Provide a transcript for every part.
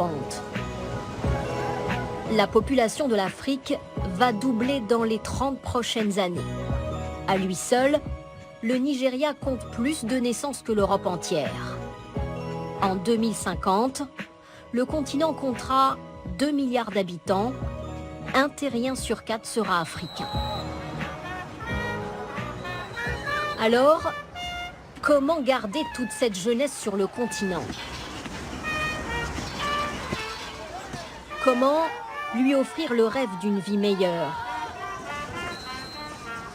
pente. La population de l'Afrique va doubler dans les 30 prochaines années. À lui seul, le Nigeria compte plus de naissances que l'Europe entière. En 2050, le continent comptera 2 milliards d'habitants. Un terrien sur 4 sera africain. Alors, comment garder toute cette jeunesse sur le continent? Comment lui offrir le rêve d'une vie meilleure?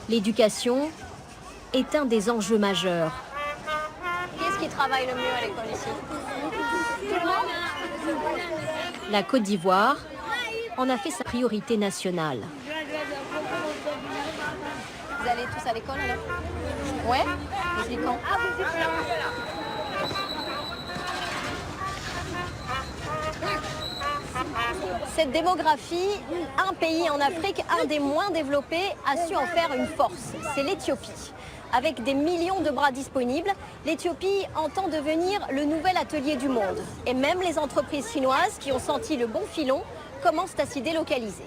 L'éducation est un des enjeux majeurs. Qui est-ce qui travaille le mieux à l'école ici? Tout le monde? La Côte d'Ivoire en a fait sa priorité nationale. Vous allez tous à l'école alors? Ouais? Depuis quand? Cette démographie, un pays en Afrique, un des moins développés, a su en faire une force. C'est l'Éthiopie. Avec des millions de bras disponibles, l'Éthiopie entend devenir le nouvel atelier du monde. Et même les entreprises chinoises qui ont senti le bon filon commencent à s'y délocaliser.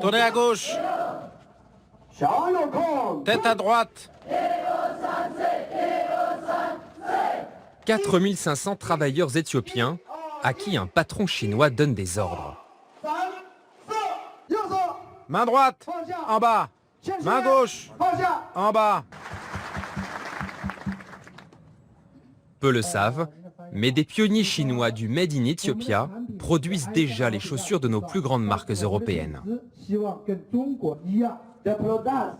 Tournez à gauche. Tête à droite. 4500 travailleurs éthiopiens à qui un patron chinois donne des ordres. Main droite, en bas. Main gauche, en bas. Peu le savent, mais des pionniers chinois du Made in Ethiopia produisent déjà les chaussures de nos plus grandes marques européennes.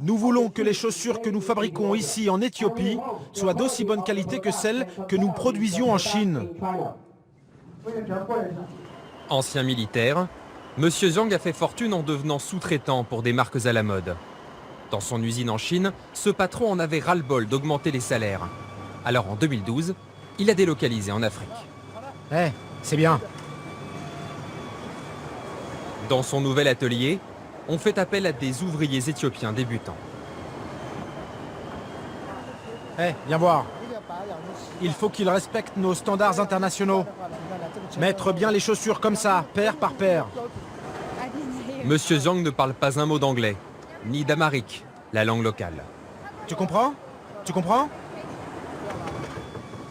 Nous voulons que les chaussures que nous fabriquons ici en Éthiopie soient d'aussi bonne qualité que celles que nous produisions en Chine. Ancien militaire, M. Zhang a fait fortune en devenant sous-traitant pour des marques à la mode. Dans son usine en Chine, ce patron en avait ras-le-bol d'augmenter les salaires. Alors en 2012, il a délocalisé en Afrique. C'est bien. Dans son nouvel atelier, on fait appel à des ouvriers éthiopiens débutants. Viens voir. Il faut qu'ils respectent nos standards internationaux. Mettre bien les chaussures comme ça, paire par paire. Monsieur Zhang ne parle pas un mot d'anglais, ni d'amharique, la langue locale. Tu comprends? Tu comprends?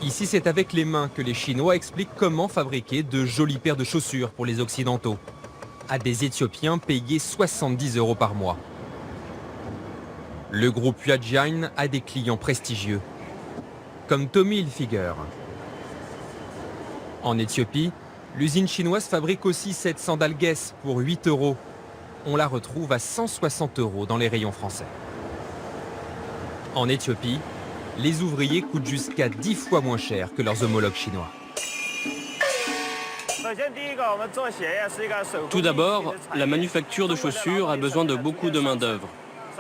Ici, c'est avec les mains que les Chinois expliquent comment fabriquer de jolies paires de chaussures pour les Occidentaux, à des Éthiopiens payés 70 € par mois. Le groupe Huajian a des clients prestigieux, comme Tommy Hilfiger. En Éthiopie, l'usine chinoise fabrique aussi cette sandale Guess pour 8 €. On la retrouve à 160 € dans les rayons français. En Éthiopie, les ouvriers coûtent jusqu'à 10 fois moins cher que leurs homologues chinois. Tout d'abord, la manufacture de chaussures a besoin de beaucoup de main-d'œuvre.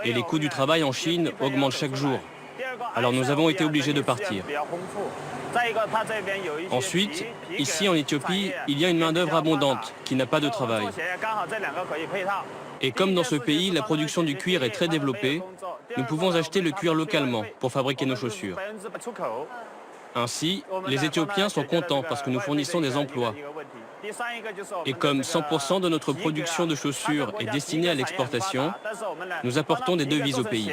Et les coûts du travail en Chine augmentent chaque jour. Alors nous avons été obligés de partir. Ensuite, ici en Éthiopie, il y a une main-d'œuvre abondante qui n'a pas de travail. Et comme dans ce pays, la production du cuir est très développée, nous pouvons acheter le cuir localement pour fabriquer nos chaussures. Ainsi, les Éthiopiens sont contents parce que nous fournissons des emplois. Et comme 100% de notre production de chaussures est destinée à l'exportation, nous apportons des devises au pays.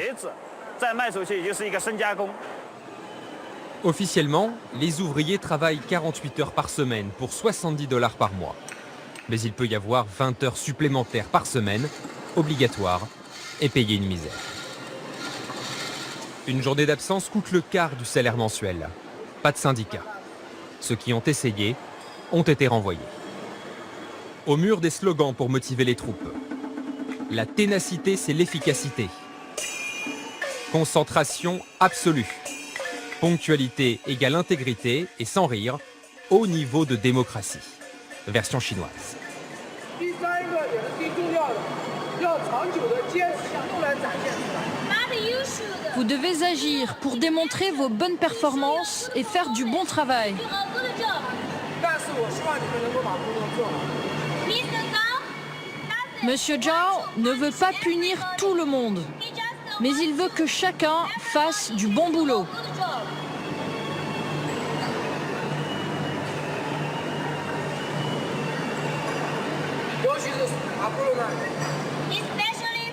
Officiellement, les ouvriers travaillent 48 heures par semaine pour 70 $ par mois. Mais il peut y avoir 20 heures supplémentaires par semaine, obligatoires, et payer une misère. Une journée d'absence coûte le quart du salaire mensuel. Pas de syndicat. Ceux qui ont essayé ont été renvoyés. Au mur des slogans pour motiver les troupes. La ténacité, c'est l'efficacité. Concentration absolue. Ponctualité égale intégrité et sans rire, haut niveau de démocratie. Version chinoise. Vous devez agir pour démontrer vos bonnes performances et faire du bon travail. Monsieur Zhao ne veut pas punir tout le monde. mais il veut que chacun fasse du bon boulot.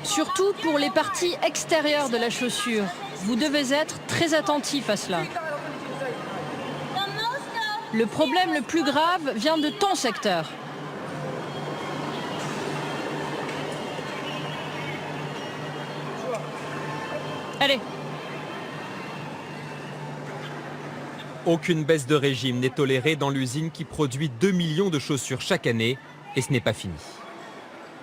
Surtout pour les parties extérieures de la chaussure. Vous devez être très attentif à cela. Le problème le plus grave vient de ton secteur. Allez. Aucune baisse de régime n'est tolérée dans l'usine qui produit 2 millions de chaussures chaque année, et ce n'est pas fini.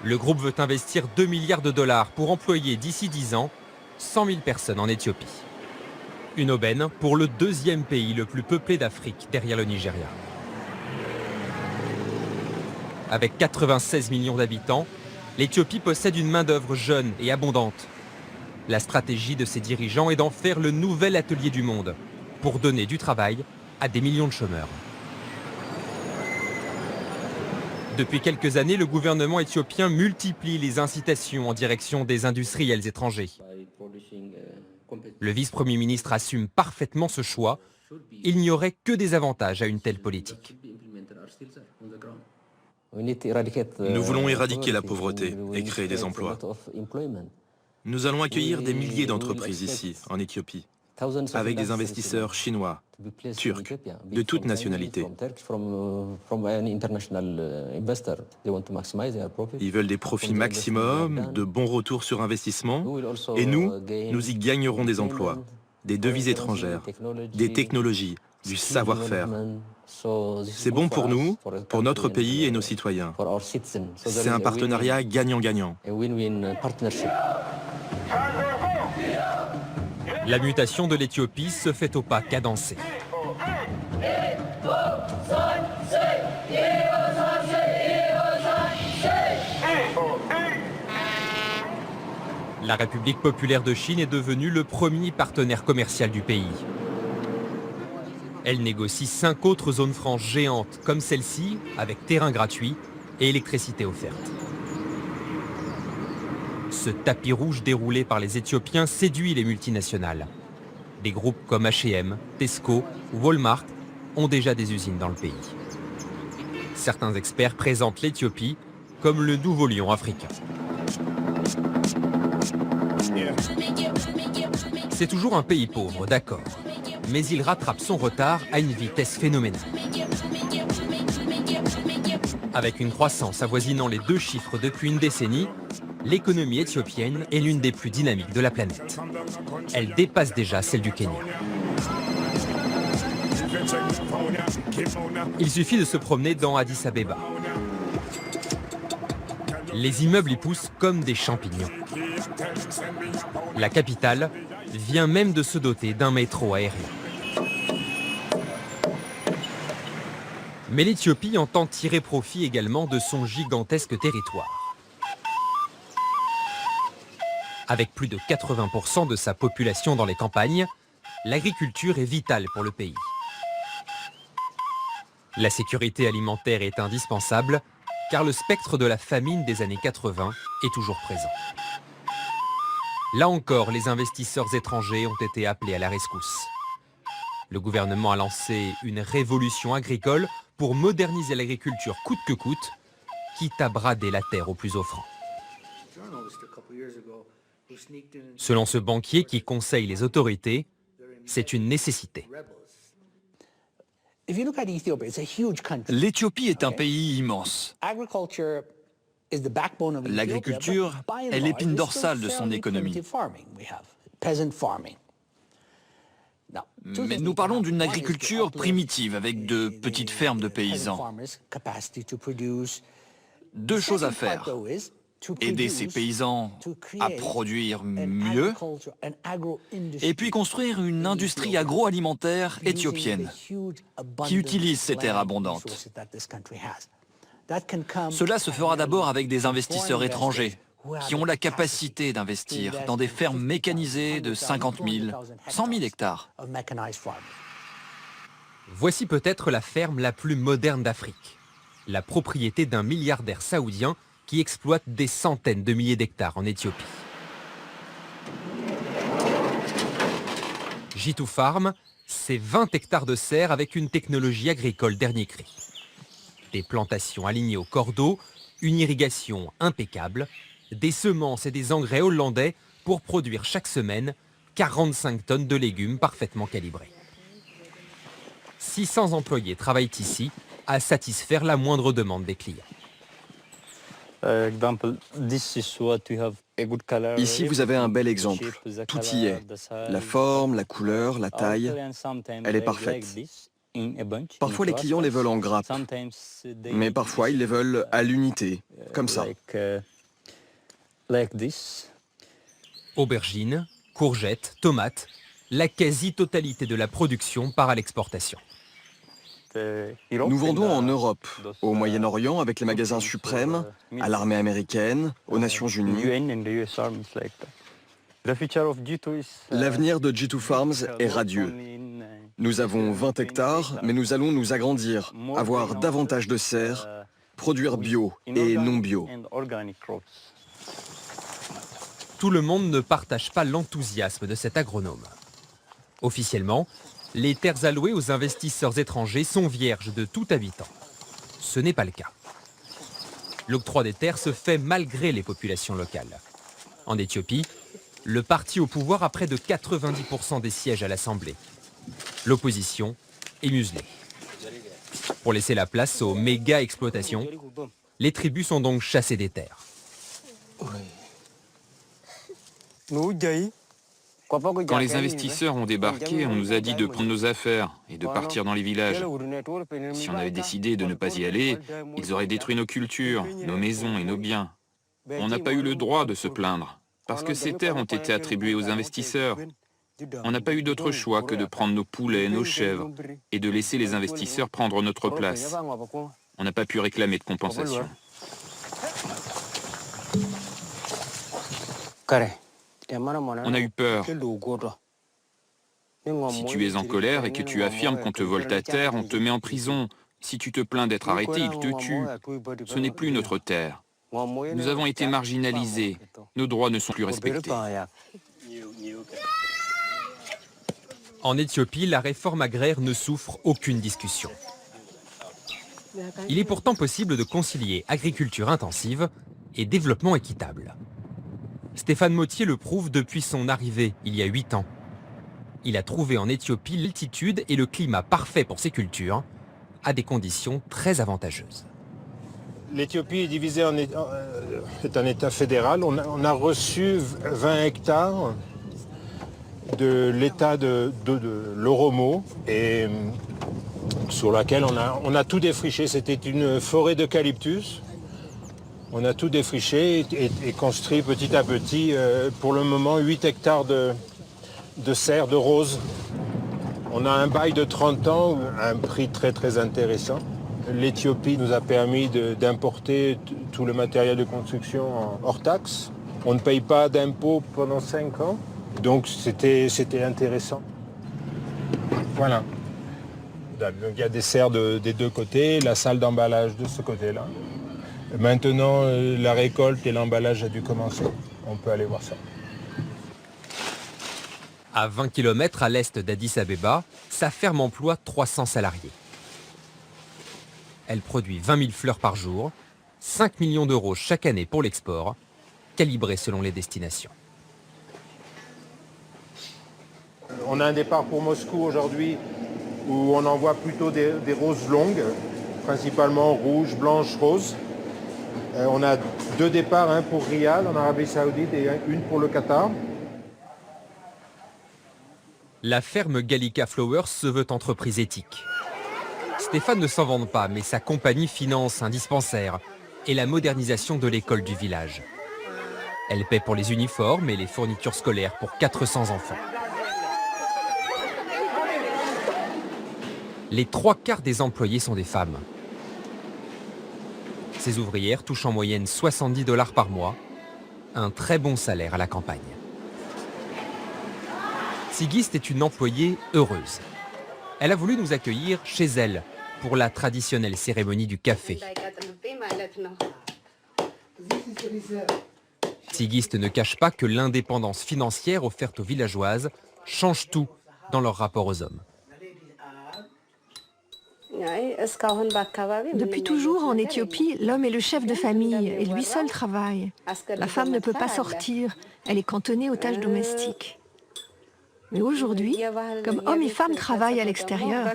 Le groupe veut investir 2 milliards de dollars pour employer d'ici 10 ans 100 000 personnes en Éthiopie. Une aubaine pour le deuxième pays le plus peuplé d'Afrique, derrière le Nigeria. Avec 96 millions d'habitants, l'Éthiopie possède une main-d'œuvre jeune et abondante. La stratégie de ses dirigeants est d'en faire le nouvel atelier du monde, pour donner du travail à des millions de chômeurs. Depuis quelques années, le gouvernement éthiopien multiplie les incitations en direction des industriels étrangers. Le vice-premier ministre assume parfaitement ce choix. Il n'y aurait que des avantages à une telle politique. Nous voulons éradiquer la pauvreté et créer des emplois. Nous allons accueillir des milliers d'entreprises ici, en Éthiopie, avec des investisseurs chinois, turcs, de toutes nationalités. Ils veulent des profits maximum, de bons retours sur investissement, et nous y gagnerons des emplois, des devises étrangères, des technologies, du savoir-faire. C'est bon pour nous, pour notre pays et nos citoyens. C'est un partenariat gagnant-gagnant. La mutation de l'Éthiopie se fait au pas cadencé. La République populaire de Chine est devenue le premier partenaire commercial du pays. Elle négocie 5 autres zones franches géantes comme celle-ci, avec terrain gratuit et électricité offerte. Ce tapis rouge déroulé par les Éthiopiens séduit les multinationales. Des groupes comme H&M, Tesco ou Walmart ont déjà des usines dans le pays. Certains experts présentent l'Éthiopie comme le nouveau lion africain. C'est toujours un pays pauvre, d'accord, mais il rattrape son retard à une vitesse phénoménale. Avec une croissance avoisinant les 2 chiffres depuis une décennie, l'économie éthiopienne est l'une des plus dynamiques de la planète. Elle dépasse déjà celle du Kenya. Il suffit de se promener dans Addis Abeba. Les immeubles y poussent comme des champignons. La capitale vient même de se doter d'un métro aérien. Mais l'Éthiopie entend tirer profit également de son gigantesque territoire. Avec plus de 80% de sa population dans les campagnes, l'agriculture est vitale pour le pays. La sécurité alimentaire est indispensable, car le spectre de la famine des années 80 est toujours présent. Là encore, les investisseurs étrangers ont été appelés à la rescousse. Le gouvernement a lancé une révolution agricole pour moderniser l'agriculture coûte que coûte, quitte à brader la terre au plus offrant. Selon ce banquier qui conseille les autorités, c'est une nécessité. L'Éthiopie est un pays immense. L'agriculture est l'épine dorsale de son économie. Mais nous parlons d'une agriculture primitive avec de petites fermes de paysans. 2 choses à faire. Aider ces paysans à produire mieux et puis construire une industrie agroalimentaire éthiopienne qui utilise ces terres abondantes. Cela se fera d'abord avec des investisseurs étrangers qui ont la capacité d'investir dans des fermes mécanisées de 50 000, 100 000 hectares. Voici peut-être la ferme la plus moderne d'Afrique, la propriété d'un milliardaire saoudien qui exploite des centaines de milliers d'hectares en Éthiopie. G2 Farm, c'est 20 hectares de serre avec une technologie agricole dernier cri. Des plantations alignées au cordeau, une irrigation impeccable, des semences et des engrais hollandais pour produire chaque semaine 45 tonnes de légumes parfaitement calibrés. 600 employés travaillent ici à satisfaire la moindre demande des clients. Ici, vous avez un bel exemple. Tout y est. La forme, la couleur, la taille, elle est parfaite. Parfois, les clients les veulent en grappe, mais parfois, ils les veulent à l'unité, comme ça. Aubergines, courgettes, tomates, la quasi-totalité de la production part à l'exportation. Nous vendons en Europe, au Moyen-Orient avec les magasins suprêmes, à l'armée américaine, aux Nations Unies. L'avenir de G2 Farms est radieux. Nous avons 20 hectares, mais nous allons nous agrandir, avoir davantage de serres, produire bio et non bio. Tout le monde ne partage pas l'enthousiasme de cet agronome. Officiellement, les terres allouées aux investisseurs étrangers sont vierges de tout habitant. Ce n'est pas le cas. L'octroi des terres se fait malgré les populations locales. En Éthiopie, le parti au pouvoir a près de 90% des sièges à l'Assemblée. L'opposition est muselée. Pour laisser la place aux méga-exploitations, les tribus sont donc chassées des terres. Quand les investisseurs ont débarqué, on nous a dit de prendre nos affaires et de partir dans les villages. Si on avait décidé de ne pas y aller, ils auraient détruit nos cultures, nos maisons et nos biens. On n'a pas eu le droit de se plaindre, parce que ces terres ont été attribuées aux investisseurs. On n'a pas eu d'autre choix que de prendre nos poulets, nos chèvres, et de laisser les investisseurs prendre notre place. On n'a pas pu réclamer de compensation. On a eu peur. Si tu es en colère et que tu affirmes qu'on te vole ta terre, on te met en prison. Si tu te plains d'être arrêté, ils te tuent. Ce n'est plus notre terre. Nous avons été marginalisés. Nos droits ne sont plus respectés. En Éthiopie, la réforme agraire ne souffre aucune discussion. Il est pourtant possible de concilier agriculture intensive et développement équitable. Stéphane Mottier le prouve depuis son arrivée, il y a 8 ans. Il a trouvé en Éthiopie l'altitude et le climat parfait pour ses cultures, à des conditions très avantageuses. L'Éthiopie est divisée est un État fédéral. On a reçu 20 hectares de l'État de l'Oromo, et sur laquelle on a tout défriché. C'était une forêt d'eucalyptus. On a tout défriché et construit petit à petit, pour le moment, 8 hectares de serres, de roses. On a un bail de 30 ans à un prix très très intéressant. L'Éthiopie nous a permis d'importer tout le matériel de construction hors taxe. On ne paye pas d'impôts pendant 5 ans, donc c'était intéressant. Voilà. Donc, il y a des serres des deux côtés, la salle d'emballage de ce côté-là. Maintenant, la récolte et l'emballage a dû commencer. On peut aller voir ça. À 20 km à l'est d'Addis Abeba, sa ferme emploie 300 salariés. Elle produit 20 000 fleurs par jour, 5 millions d'euros chaque année pour l'export, calibré selon les destinations. On a un départ pour Moscou aujourd'hui où on envoie plutôt des roses longues, principalement rouges, blanches, roses. On a 2 départs, un pour Riyad en Arabie Saoudite et une pour le Qatar. La ferme Gallica Flowers se veut entreprise éthique. Stéphane ne s'en vante pas, mais sa compagnie finance un dispensaire et la modernisation de l'école du village. Elle paie pour les uniformes et les fournitures scolaires pour 400 enfants. Les 3/4 des employés sont des femmes. Ces ouvrières touchent en moyenne 70 $ par mois, un très bon salaire à la campagne. Sigist est une employée heureuse. Elle a voulu nous accueillir chez elle pour la traditionnelle cérémonie du café. Sigist ne cache pas que l'indépendance financière offerte aux villageoises change tout dans leur rapport aux hommes. Depuis toujours, en Éthiopie, l'homme est le chef de famille et lui seul travaille. La femme ne peut pas sortir, elle est cantonnée aux tâches domestiques. Mais aujourd'hui, comme hommes et femmes travaillent à l'extérieur,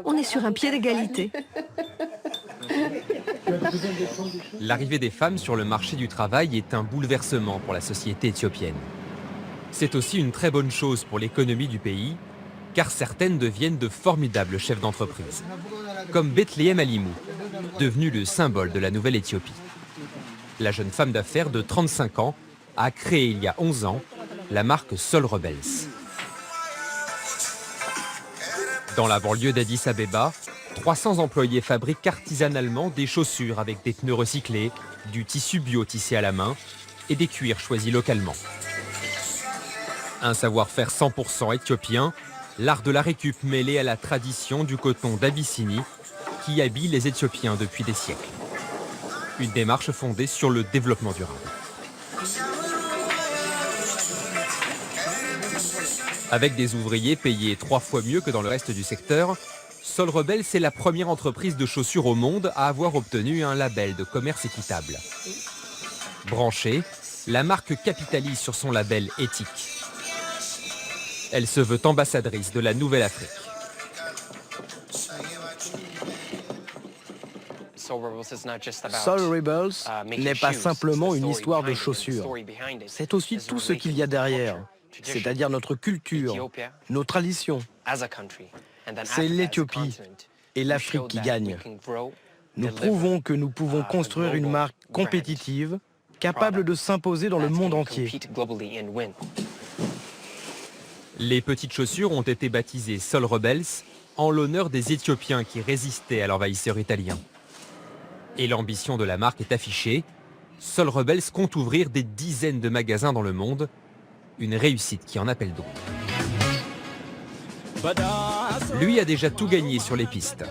on est sur un pied d'égalité. L'arrivée des femmes sur le marché du travail est un bouleversement pour la société éthiopienne. C'est aussi une très bonne chose pour l'économie du pays, car certaines deviennent de formidables chefs d'entreprise, comme Bethléem Alimou, devenue le symbole de la nouvelle Éthiopie. La jeune femme d'affaires de 35 ans a créé il y a 11 ans la marque Sol Rebels. Dans la banlieue d'Addis Abeba, 300 employés fabriquent artisanalement des chaussures avec des pneus recyclés, du tissu bio tissé à la main et des cuirs choisis localement. Un savoir-faire 100% éthiopien, l'art de la récup mêlé à la tradition du coton d'Abyssinie qui habille les Éthiopiens depuis des siècles. Une démarche fondée sur le développement durable. Avec des ouvriers payés 3 fois mieux que dans le reste du secteur, Sol Rebels est la première entreprise de chaussures au monde à avoir obtenu un label de commerce équitable. Branchée, la marque capitalise sur son label éthique. Elle se veut ambassadrice de la Nouvelle-Afrique. Sol Rebels n'est pas simplement une histoire de chaussures. C'est aussi tout ce qu'il y a derrière, c'est-à-dire notre culture, nos traditions. C'est l'Éthiopie et l'Afrique qui gagnent. Nous prouvons que nous pouvons construire une marque compétitive, capable de s'imposer dans le monde entier. Les petites chaussures ont été baptisées Sol Rebels en l'honneur des Éthiopiens qui résistaient à l'envahisseur italien. Et l'ambition de la marque est affichée. Sol Rebels compte ouvrir des dizaines de magasins dans le monde. Une réussite qui en appelle d'autres. Lui a déjà tout gagné sur les pistes.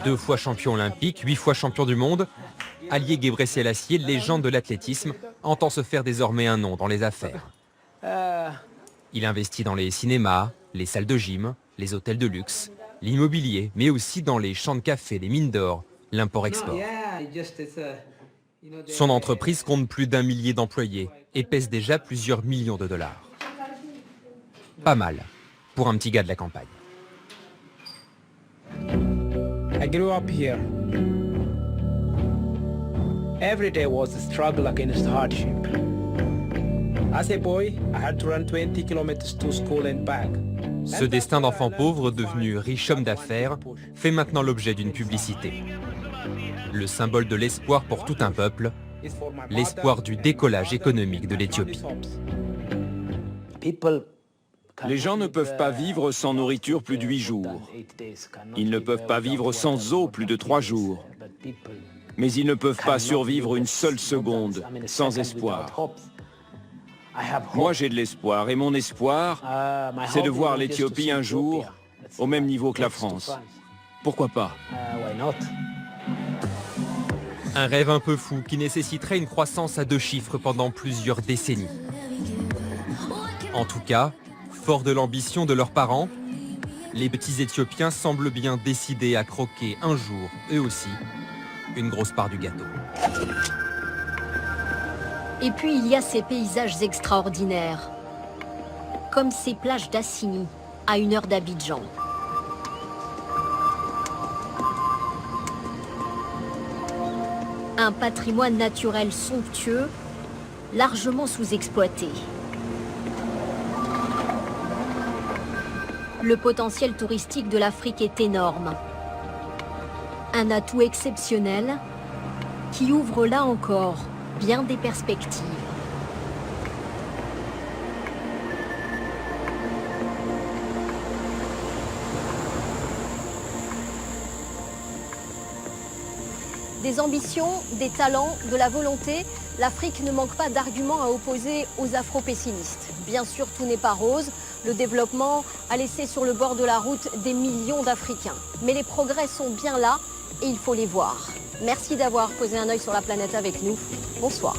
2 fois champion olympique, 8 fois champion du monde, Haile Gebrselassie, légende de l'athlétisme, entend se faire désormais un nom dans les affaires. Il investit dans les cinémas, les salles de gym, les hôtels de luxe, l'immobilier, mais aussi dans les champs de café, les mines d'or, l'import-export. Son entreprise compte plus d'1 millier d'employés et pèse déjà plusieurs millions de dollars. Pas mal pour un petit gars de la campagne. I grew up here. Every day was a struggle against hardship. As a boy, I had to run 20 kilometers to school and back. Ce destin d'enfant pauvre, devenu riche homme d'affaires, fait maintenant l'objet d'une publicité. Le symbole de l'espoir pour tout un peuple, l'espoir du décollage économique de l'Éthiopie. Les gens ne peuvent pas vivre sans nourriture plus de 8 jours. Ils ne peuvent pas vivre sans eau plus de 3 jours. Mais ils ne peuvent pas survivre une seule seconde sans espoir. Moi, j'ai de l'espoir, et mon espoir, c'est de voir l'Éthiopie un jour au même niveau que la France. Pourquoi pas? Un rêve un peu fou qui nécessiterait une croissance à 2 chiffres pendant plusieurs décennies. En tout cas, forts de l'ambition de leurs parents, les petits Éthiopiens semblent bien décidés à croquer un jour, eux aussi, une grosse part du gâteau. Et puis il y a ces paysages extraordinaires, comme ces plages d'Assini, à 1 heure d'Abidjan. Un patrimoine naturel somptueux, largement sous-exploité. Le potentiel touristique de l'Afrique est énorme. Un atout exceptionnel qui ouvre là encore bien des perspectives. Des ambitions, des talents, de la volonté, l'Afrique ne manque pas d'arguments à opposer aux afro-pessimistes. Bien sûr, tout n'est pas rose. Le développement a laissé sur le bord de la route des millions d'Africains. Mais les progrès sont bien là et il faut les voir. Merci d'avoir posé un œil sur la planète avec nous. Bonsoir.